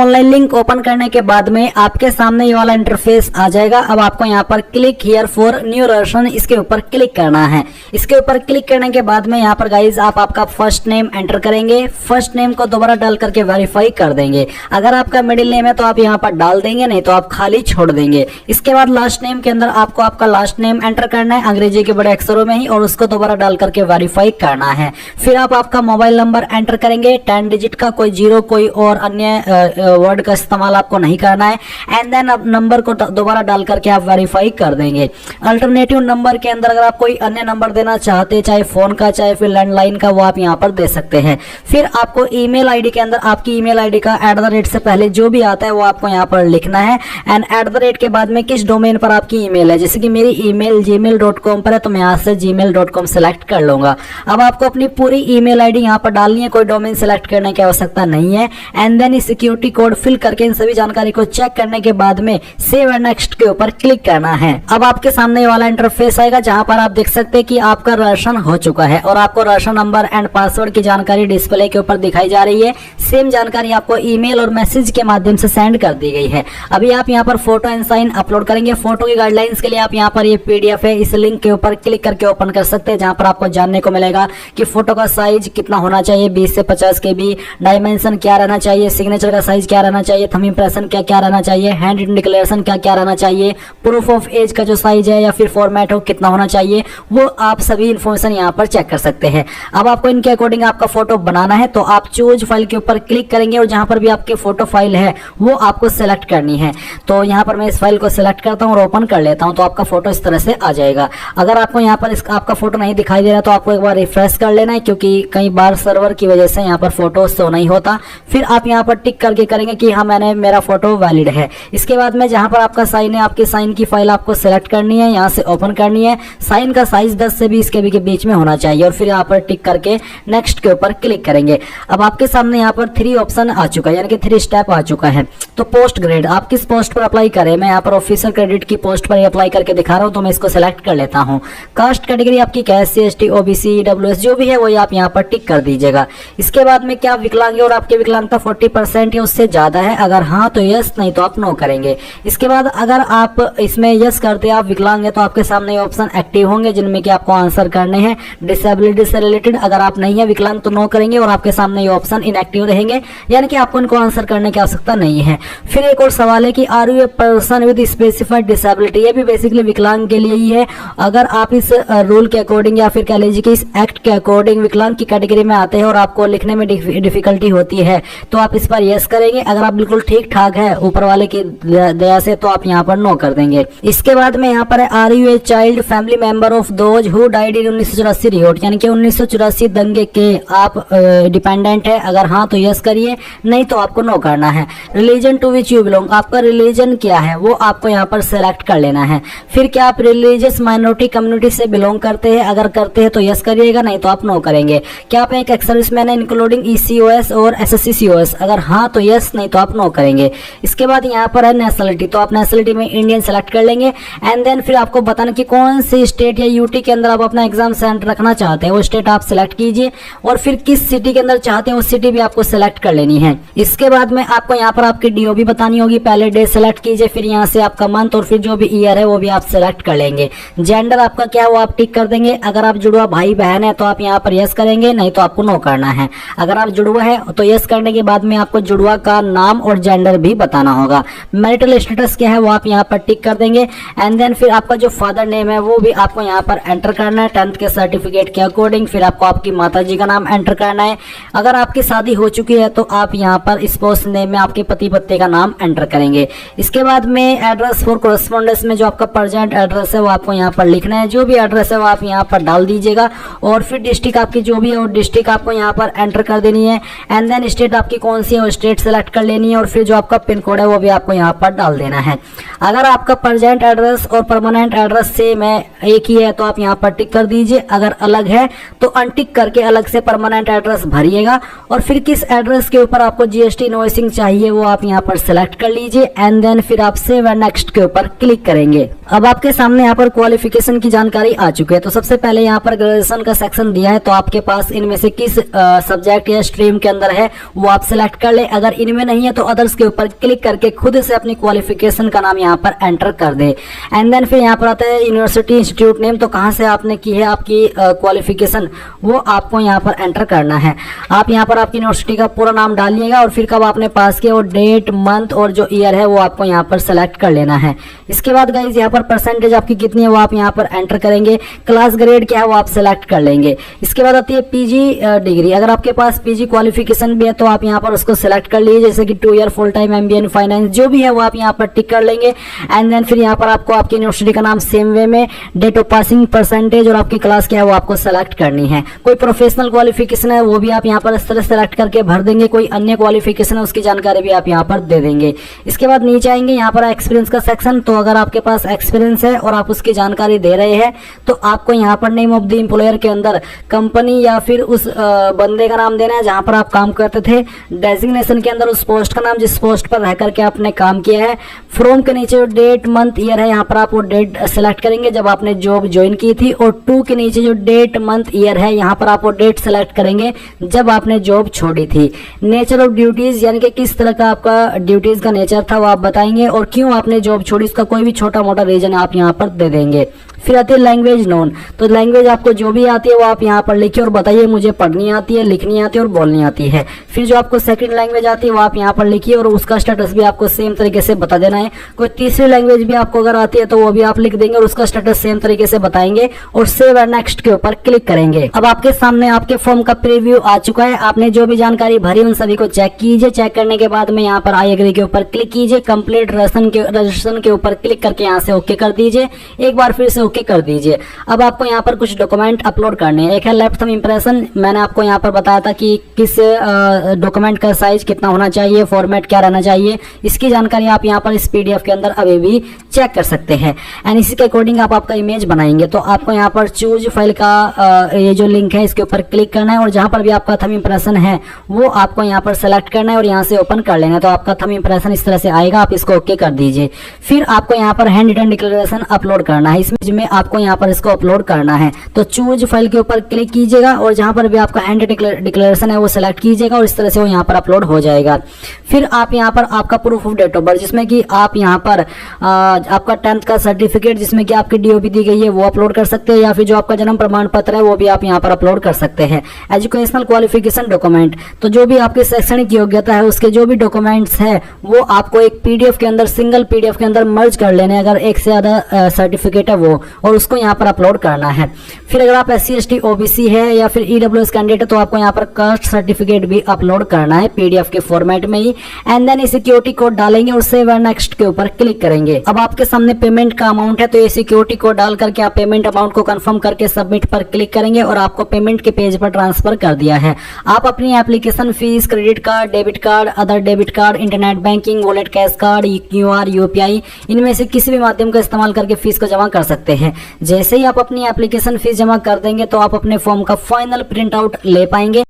Online link open करने के बाद में आपके सामने ये वाला इंटरफेस आ जाएगा। अब आपको यहाँ पर click here for new ration, इसके ऊपर क्लिक करना है। इसके ऊपर क्लिक करने के बाद में यहाँ पर गाइज आप आपका फर्स्ट नेम एंटर करेंगे। फर्स्ट नेम को दोबारा डाल करके वेरीफाई कर देंगे। अगर आपका मिडिल नेम है तो आप यहाँ पर डाल देंगे, नहीं तो आप खाली छोड़ देंगे। इसके बाद लास्ट नेम के अंदर आपको आपका लास्ट नेम एंटर करना है अंग्रेजी के बड़े अक्षरों में ही, और उसको दोबारा डाल करके वेरीफाई करना है। फिर आप आपका मोबाइल नंबर एंटर करेंगे 10 डिजिट का, कोई जीरो कोई और अन्य वर्ड का इस्तेमाल आपको नहीं करना है। एंड देन अब नंबर को दोबारा डाल करके आप वेरीफाई कर देंगे। अल्टरनेटिव नंबर के अंदर अगर आप कोई अन्य नंबर देना चाहते हैं, चाहे फोन का चाहे फिर लैंडलाइन का, वो आप यहाँ पर दे सकते हैं। फिर आपको ईमेल आईडी के अंदर आपकी ईमेल आईडी का @ से पहले जो भी आता है वो आपको यहाँ पर लिखना है। एंड @ के बाद में किस डोमेन पर आपकी ईमेल है, जैसे कि मेरी ईमेल gmail.com पर है तो मैं यहाँ से gmail.com सेलेक्ट कर लूंगा। अब आपको अपनी पूरी ईमेल आईडी यहाँ पर डालनी है, कोई डोमेन सेलेक्ट करने की आवश्यकता नहीं है। And then security code fill करके इन सभी जानकारी को चेक करने के बाद में सेव एंड नेक्स्ट के ऊपर क्लिक करना है। अब आपके सामने वाला इंटरफेस आएगा जहां पर आप देख सकते हैं कि आपका राशन हो चुका है और आपको राशन नंबर एंड पासवर्ड की जानकारी डिस्प्ले के ऊपर दिखाई जा रही है। सेम जानकारी आपको ईमेल और मैसेज के माध्यम से सेंड कर दी गई है। अभी आप यहाँ पर फोटो एंड साइन अपलोड करेंगे। फोटो की गाइडलाइंस के लिए आप यहाँ पर ये PDF है, इस लिंक के ऊपर क्लिक करके ओपन कर सकते हैं, जहां पर आपको जानने को मिलेगा कि फोटो का साइज कितना होना चाहिए, 20 से 50 KB, डायमेंशन क्या रहना चाहिए, सिग्नेचर का साइज क्या रहना चाहिए, थंब इंप्रेशन क्या क्या रहना चाहिए, हैंड रिटन डिक्लेरेशन क्या क्या रहना चाहिए, प्रूफ ऑफ एज का जो साइज है या फिर फॉर्मेट हो कितना होना चाहिए, वो आप सभी इन्फॉर्मेशन यहाँ पर चेक कर सकते हैं। अब आपको इनके अकॉर्डिंग आपका फोटो बनाना है तो आप चूज फाइल के ऊपर क्लिक करेंगे और जहां पर भी आपकी फोटो फाइल है वो आपको सेलेक्ट करनी है। तो यहाँ पर मैं इस फाइल को सिलेक्ट करता हूँ और ओपन कर लेता हूँ, तो आपका फोटो इस तरह से आ जाएगा। अगर आपको यहाँ पर आपका फोटो नहीं दिखाई दे रहा तो आपको एक बार रिफ्रेश कर लेना है, क्योंकि कई बार सर्वर की वजह से यहाँ पर फोटो शो नहीं होता। फिर आप यहाँ पर टिक करके करेंगे कि हाँ मेरा फोटो वैलिड है। इसके बाद में जहां पर आपका साइन है, आपकी साइन की फाइल आपको सेलेक्ट करनी है, यहाँ से ओपन करनी है। साइन का साइज 10 से 20 KB के बीच में होना चाहिए और फिर यहाँ पर टिक करके नेक्स्ट के ऊपर क्लिक करेंगे। अब आपके सामने यहाँ पर 3 ऑप्शन आ चुका है, यानी कि 3 स्टेप आ चुका है। तो पोस्ट ग्रेड आप किस पोस्ट पर अप्लाई करें, मैं यहाँ पर ऑफिसर क्रेडिट की पोस्ट पर अप्लाई करके दिखा रहा हूँ, तो मैं इसको सेलेक्ट कर लेता हूँ। कास्ट कैटेगरी आपकी क्या है, SC ST OBC EWS जो भी है वही आप यहाँ पर टिक कर दीजिएगा। इसके बाद में क्या विकलांग है और आपकी विकलांगता 40% या उससे ज्यादा है, अगर हाँ तो यस, नहीं तो आप नो करेंगे। इसके बाद अगर आप इसमें यस करते हैं, आप विकलांग है, तो आपके सामने ये ऑप्शन एक्टिव होंगे जिनमें कि आपको आंसर करने हैं डिसेबिलिटी से रिलेटेड। अगर आप नहीं है विकलांग तो नो करेंगे और आपके सामने ये ऑप्शन इनएक्टिव रहेंगे, यानी कि आपको इनको आंसर करने की आवश्यकता नहीं है। फिर एक और सवाल है कि are you a person with specified disability, ये भी बेसिकली विकलांग के लिए ही है। अगर आप इस रूल के अकॉर्डिंग या फिर कह लीजिए कि इस एक्ट के अकॉर्डिंग विकलांग की कैटेगरी में आते हैं और आपको लिखने में डिफिकल्टी होती है तो आप इस पर यस करेंगे। अगर आप बिल्कुल ठीक ठाक है ऊपर वाले की दया से तो आप यहाँ पर नो कर देंगे। इसके बाद में यहाँ पर है are you a child family member of those who died in 1984 revolt, यानी कि 1984 दंगे के आप डिपेंडेंट है, अगर हाँ तो यस करिए, नहीं तो आपको नो करना है। Religion to which you belong, आपका रिलीजन क्या है वो आपको यहाँ पर सेलेक्ट कर लेना है। फिर क्या आप रिलीजियस माइनॉरिटी कम्युनिटी से बिलोंग करते हैं, अगर करते हैं तो यस करिएगा, नहीं तो आप नो करेंगे। क्या आप एक एक्स सर्विसमैन है इंक्लूडिंग ECOS और SSC COS, अगर हाँ तो यस, नहीं तो आप नो करेंगे। इसके बाद यहाँ पर है नेशनलिटी, तो आप नेशनलिटी में इंडियन सेलेक्ट कर लेंगे। एंड देन फिर आपको बताना कि कौन सी स्टेट या UT के अंदर आप अपना एग्जाम सेंटर रखना चाहते हैं, वो स्टेट आप सिलेक्ट कीजिए और फिर किस सिटी के अंदर चाहते हैं वो सिटी भी आपको सिलेक्ट कर लेनी है। इसके बाद में आपको यहाँ पर आपकी DOB बतानी होगी, पहले डे सेलेक्ट कीजिए, फिर यहाँ से आपका मंथ और फिर जो भी ईयर है वो भी आप सिलेक्ट कर लेंगे। जेंडर आपका क्या है वो आप टिक कर देंगे। अगर आप जुड़वा भाई बहन है तो आप यहाँ पर यस करेंगे, नहीं तो आपको नो करना है। अगर आप जुड़वा है तो यस करने के बाद में आपको जुड़वा का नाम और जेंडर भी बताना होगा। मैरिटल स्टेटस क्या है वो आप यहाँ पर टिक कर देंगे। एंड देन फिर आपका जो फादर नेम है वो भी आपको यहाँ पर एंटर करना है 10th के सर्टिफिकेट के अकॉर्डिंग। फिर आपको आपकी माता जी का नाम एंटर करना है। अगर आपकी शादी हो चुकी है तो आप यहाँ पर स्पाउस नेम में आपके पति पत्नी का नाम एंटर करेंगे। इसके बाद में एड्रेस फॉर कोरेस्पोंडेंस में जो आपका प्रेजेंट एड्रेस है वो आपको यहाँ पर लिखना है, जो भी एड्रेस है वो आप यहाँ पर डाल दीजिएगा। और फिर डिस्ट्रिक्ट आपकी जो भी है वो डिस्ट्रिक्ट आपको यहाँ पर एंटर कर देनी है। एंड देन स्टेट आपकी कौन सी है वो स्टेट सेलेक्ट कर लेनी है और फिर जो आपका पिन कोड है वो भी आपको यहाँ पर डाल देना है। अगर आपका प्रेजेंट एड्रेस और परमानेंट एड्रेस सेम है, एक ही है, तो आप यहाँ पर टिक कर दीजिए। अगर अलग है तो अनटिक करके अलग से परमानेंट एड्रेस भरिएगा और फिर किस एड्रेस के ऊपर आपको GST इनवॉइसिंग चाहिए वो आप यहाँ पर सिलेक्ट कर लीजिए। एंड देन फिर आप सेव एंड नेक्स्ट के ऊपर क्लिक करेंगे। अब आपके सामने यहाँ पर क्वालिफिकेशन की जानकारी आ चुकी है। तो सबसे पहले यहाँ पर ग्रेजुएशन का सेक्शन दिया है, तो आपके पास इनमें से किस सब्जेक्ट या स्ट्रीम के अंदर है वो आप सिलेक्ट कर ले। अगर इनमें नहीं है तो अदर्स के ऊपर क्लिक करके खुद से अपनी क्वालिफिकेशन का नाम यहाँ पर एंटर कर दे। एंड देन फिर यहाँ पर आता है यूनिवर्सिटी इंस्टीट्यूट नेम, तो कहाँ से आपने की है आपकी क्वालिफिकेशन वो आपको यहाँ पर एंटर करना है। आप यहाँ पर आपकी यूनिवर्सिटी का पूरा नाम डालिएगा और फिर कब आपने पास किया और डेट, मंथ और जो ईयर है वो आपको यहाँ पर सेलेक्ट कर लेना है। इसके बाद गाइज यहाँ पर परसेंटेज आपकी कितनी है वो आप यहाँ पर एंटर करेंगे। क्लास ग्रेड क्या है वो आप सेलेक्ट कर लेंगे। इसके बाद आती है पीजी डिग्री। अगर आपके पास पीजी क्वालिफिकेशन भी है तो आप यहाँ पर उसको सेलेक्ट कर लीजिए, जैसे कि 2 year full time MBA in finance जो भी है वो आप यहाँ पर टिक कर लेंगे। एंड देन फिर यहाँ पर आपको आपकी यूनिवर्सिटी का नाम सेम वे में, डेट ऑफ पासिंग, परसेंटेज और आपकी क्लास क्या है वो आपको सेलेक्ट करनी है। कोई प्रोफेशनल क्वालिफिकेशन है वो भी आप यहाँ पर इस तरह सेलेक्ट करके भर देंगे। कोई अन्य क्वालिफिकेशन है उसकी जानकारी भी आप यहाँ पर दे देंगे। इसके बाद नीचे आएंगे यहाँ पर एक्सपीरियंस का सेक्शन, तो अगर आपके पास एक्सपीरियंस है और आप उसकी जानकारी दे रहे हैं तो आपको यहाँ पर नेम ऑफ द एम्प्लॉयर के अंदर कंपनी या फिर उस बंदे का नाम देना है जहां पर आप काम करते थे। डेजिग्नेशन के अंदर उस पोस्ट का नाम जिस पोस्ट पर रह करके आपने काम किया है। फ्रॉम के नीचे जो डेट, मंथ, ईयर है यहाँ पर आप वो डेट सेलेक्ट करेंगे जब आपने जॉब ज्वाइन की थी। और 2 के नीचे जो डेट, मंथ, ईयर है यहाँ पर आप वो डेट सेलेक्ट करेंगे जब आपने जॉब छोड़ी थी। नेचर ऑफ ड्यूटीज यानी कि किस तरह का आपका ड्यूटीज का नेचर था वो आप बताएंगे और क्यों आपने जॉब छोड़ी उसका कोई भी छोटा मोटा रीजन आप यहाँ पर दे देंगे। फिर आती है लैंग्वेज नोन, तो लैंग्वेज आपको जो भी आती है वो आप यहाँ पर लिखिए और बताइए मुझे पढ़नी आती है, लिखनी आती है और बोलनी आती है। फिर जो आपको सेकंड लैंग्वेज आती है वो आप यहाँ पर लिखिए और उसका स्टेटस भी आपको सेम तरीके से बता देना है। कोई तीसरी लैंग्वेज भी आपको अगर आती है तो वो भी आप लिख देंगे और उसका स्टेटस सेम तरीके से बताएंगे और सेव एंड नेक्स्ट के ऊपर क्लिक करेंगे। अब आपके सामने आपके फॉर्म का प्रीव्यू आ चुका है। आपने जो भी जानकारी भरी उन सभी को चेक कीजिए। चेक करने के बाद में यहाँ पर आई एग्री के ऊपर क्लिक कीजिए। कंप्लीट रजिस्ट्रेशन के ऊपर क्लिक करके यहाँ से ओके कर दीजिए। एक बार फिर से ओके कर दीजिए। अब आपको यहाँ पर कुछ डॉक्यूमेंट अपलोड करने हैं। एक है लेफ्ट थंब इंप्रेशन, मैंने आपको यहाँ पर बताया था कि किस डॉक्यूमेंट का साइज कितना होना चाहिए, फॉर्मेट क्या रहना चाहिए, इसकी जानकारी आप यहाँ पर इस पीडीएफ के अंदर अभी भी चेक कर सकते हैं। एंड इसी के अकॉर्डिंग आप आपका इमेज बनाएंगे तो आपको यहाँ पर चूज फाइल का ये जो लिंक है इसके ऊपर क्लिक करना है और जहाँ पर भी आपका थंब इंप्रेशन है वो आपको यहाँ पर सेलेक्ट करना है और यहाँ से ओपन कर लेना है। तो आपका थंब इंप्रेशन इस तरह से आएगा, आप इसको ओके कर दीजिए। फिर आपको यहाँ पर हैंड रिटन डिक्लेरेशन अपलोड करना है। इसमें आपको यहाँ पर इसको अपलोड करना है तो चूज फाइल के ऊपर क्लिक कीजिएगा और जहां पर भी आपका हैंड डिक्लेरेशन है वो सिलेक्ट कीजिएगा और इस तरह से वो यहाँ पर अपलोड हो जाएगा। फिर आप यहाँ पर आपका proof of date of birth जिसमें कि आप यहाँ पर आपका 10th का सर्टिफिकेट जिसमें कि आपकी डीओपी दी गई है वो अपलोड कर सकते हैं या फिर जो आपका जन्म प्रमाण पत्र है वो भी आप यहाँ पर अपलोड कर सकते हैं। एजुकेशनल क्वालिफिकेशन डॉक्यूमेंट, तो जो भी आपकी शैक्षणिक योग्यता है उसके जो भी डॉक्यूमेंट्स है वो आपको एक पीडीएफ के अंदर, सिंगल पीडीएफ के अंदर मर्ज कर लेने अगर एक से ज्यादा सर्टिफिकेट है वो, और उसको यहाँ पर अपलोड करना है। फिर अगर आप SC ST OBC है या फिर EWS कैंडिडेट है तो आपको यहाँ पर कास्ट सर्टिफिकेट भी अपलोड करना है पीडीएफ के फॉर्मेट में ही। एंड देन सिक्योरिटी कोड डालेंगे और सेव एंड नेक्स्ट के ऊपर क्लिक करेंगे। अब आपके सामने पेमेंट का अमाउंट है तो ये सिक्योरिटी कोड डाल करके आप पेमेंट अमाउंट को कंफर्म करके सबमिट पर क्लिक करेंगे और आपको पेमेंट के पेज पर ट्रांसफर कर दिया है। आप अपनी application fees, credit card, debit card, other debit card, internet banking, wallet, cash card, QR, UPI इनमें से किसी भी माध्यम का इस्तेमाल करके फीस को जमा कर सकते हैं। जैसे ही आप अपनी एप्लीकेशन फीस जमा कर देंगे तो आप अपने फॉर्म का फाइनल प्रिंट आउट ले पाएंगे।